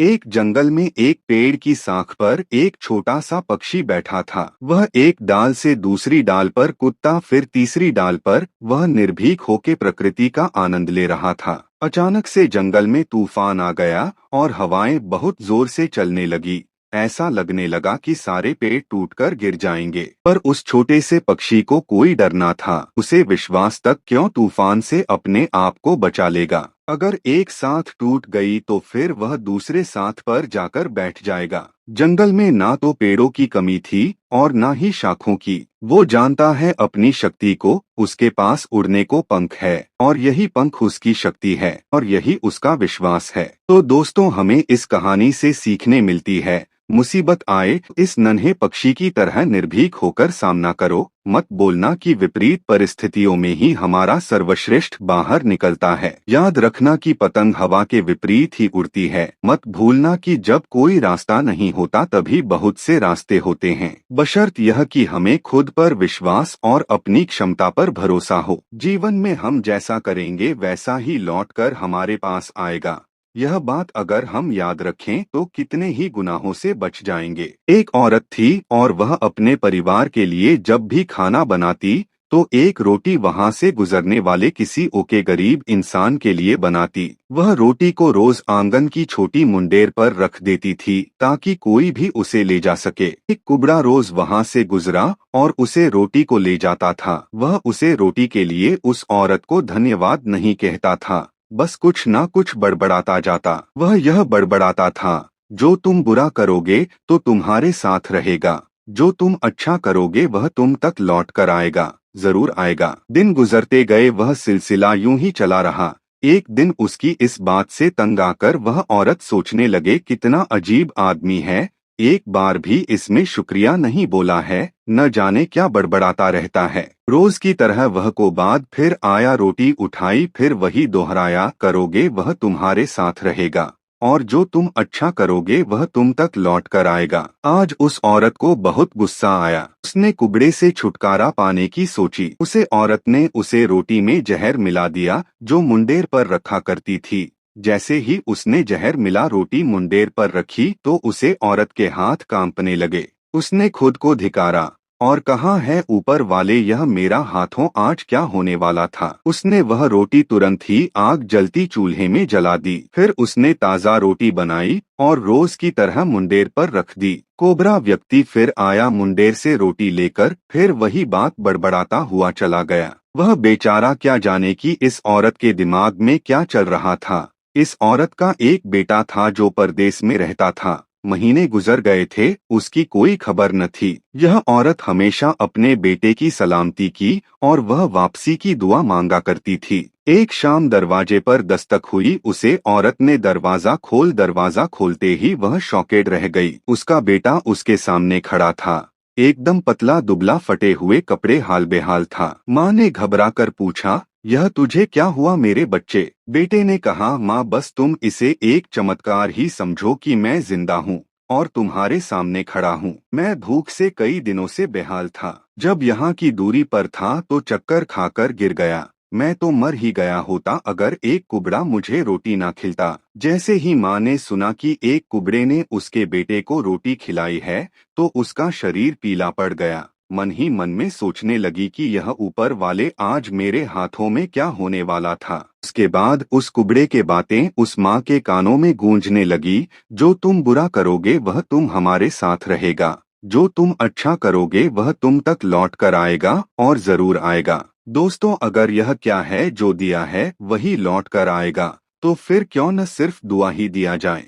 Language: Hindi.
एक जंगल में एक पेड़ की शाख पर एक छोटा सा पक्षी बैठा था। वह एक डाल से दूसरी डाल पर कूदता, फिर तीसरी डाल पर। वह निर्भीक होके प्रकृति का आनंद ले रहा था। अचानक से जंगल में तूफान आ गया और हवाएं बहुत जोर से चलने लगी। ऐसा लगने लगा कि सारे पेड़ टूटकर गिर जाएंगे। पर उस छोटे से पक्षी को कोई डर ना था। उसे विश्वास तक क्यों तूफान से अपने आप को बचा लेगा। अगर एक साथ टूट गई तो फिर वह दूसरे साथ पर जाकर बैठ जाएगा। जंगल में ना तो पेड़ों की कमी थी और ना ही शाखों की। वो जानता है अपनी शक्ति को। उसके पास उड़ने को पंख है और यही पंख उसकी शक्ति है और यही उसका विश्वास है। तो दोस्तों, हमें इस कहानी से सीखने मिलती है, मुसीबत आए इस नन्हे पक्षी की तरह निर्भीक होकर सामना करो। मत बोलना कि विपरीत परिस्थितियों में ही हमारा सर्वश्रेष्ठ बाहर निकलता है। याद रखना कि पतंग हवा के विपरीत ही उड़ती है। मत भूलना कि जब कोई रास्ता नहीं होता तभी बहुत से रास्ते होते हैं, बशर्त यह कि हमें खुद पर विश्वास और अपनी क्षमता पर भरोसा हो। जीवन में हम जैसा करेंगे वैसा ही लौटकर हमारे पास आएगा। यह बात अगर हम याद रखें तो कितने ही गुनाहों से बच जाएंगे। एक औरत थी और वह अपने परिवार के लिए जब भी खाना बनाती तो एक रोटी वहां से गुजरने वाले किसी ओके गरीब इंसान के लिए बनाती। वह रोटी को रोज आंगन की छोटी मुंडेर पर रख देती थी ताकि कोई भी उसे ले जा सके। एक कुबड़ा रोज वहां से गुजरा और उसे रोटी को ले जाता था। वह उसे रोटी के लिए उस औरत को धन्यवाद नहीं कहता था, बस कुछ ना कुछ बड़बड़ाता जाता। वह यह बड़बड़ाता था, जो तुम बुरा करोगे तो तुम्हारे साथ रहेगा, जो तुम अच्छा करोगे वह तुम तक लौट कर आएगा, जरूर आएगा। दिन गुजरते गए, वह सिलसिला यूं ही चला रहा। एक दिन उसकी इस बात से तंग आकर वह औरत सोचने लगे, कितना अजीब आदमी है, एक बार भी इसमें शुक्रिया नहीं बोला है, न जाने क्या बड़बड़ाता रहता है। रोज की तरह वह को बाद फिर आया, रोटी उठाई, फिर वही दोहराया, करोगे वह तुम्हारे साथ रहेगा और जो तुम अच्छा करोगे वह तुम तक लौट कर आएगा। आज उस औरत को बहुत गुस्सा आया। उसने कुबड़े से छुटकारा पाने की सोची। उसे औरत ने उसे रोटी में जहर मिला दिया जो मुंडेर पर रखा करती थी। जैसे ही उसने जहर मिला रोटी मुंडेर पर रखी तो उसे औरत के हाथ कांपने लगे। उसने खुद को धिकारा और कहा, है ऊपर वाले, यह मेरा हाथों आज क्या होने वाला था। उसने वह रोटी तुरंत ही आग जलती चूल्हे में जला दी। फिर उसने ताज़ा रोटी बनाई और रोज की तरह मुंडेर पर रख दी। कोबरा व्यक्ति फिर आया मुंडेर से रोटी लेकर, फिर वही बात बड़बड़ाता हुआ चला गया। वह बेचारा क्या जाने कि इस औरत के दिमाग में क्या चल रहा था। इस औरत का एक बेटा था जो परदेश में रहता था। महीने गुजर गए थे, उसकी कोई खबर न थी। यह औरत हमेशा अपने बेटे की सलामती की और वह वापसी की दुआ मांगा करती थी। एक शाम दरवाजे पर दस्तक हुई। उसे औरत ने दरवाजा खोल। दरवाजा खोलते ही वह शॉकेड रह गई। उसका बेटा उसके सामने खड़ा था, एकदम पतला दुबला, फटे हुए कपड़े, हाल बेहाल था। माँ ने घबराकर पूछा, यह तुझे क्या हुआ मेरे बच्चे? बेटे ने कहा, माँ बस तुम इसे एक चमत्कार ही समझो कि मैं जिंदा हूँ और तुम्हारे सामने खड़ा हूँ। मैं भूख से कई दिनों से बेहाल था। जब यहाँ की दूरी पर था तो चक्कर खाकर गिर गया। मैं तो मर ही गया होता अगर एक कुबड़ा मुझे रोटी ना खिलाता। जैसे ही माँ ने सुना कि एक कुबड़े ने उसके बेटे को रोटी खिलाई है तो उसका शरीर पीला पड़ गया। मन ही मन में सोचने लगी कि यह ऊपर वाले आज मेरे हाथों में क्या होने वाला था। उसके बाद उस कुबड़े के बातें उस माँ के कानों में गूंजने लगी, जो तुम बुरा करोगे वह तुम हमारे साथ रहेगा, जो तुम अच्छा करोगे वह तुम तक लौट कर आएगा और जरूर आएगा। दोस्तों, अगर यह क्या है जो दिया है वही लौट कर आएगा, तो फिर क्यों न सिर्फ दुआ ही दिया जाए।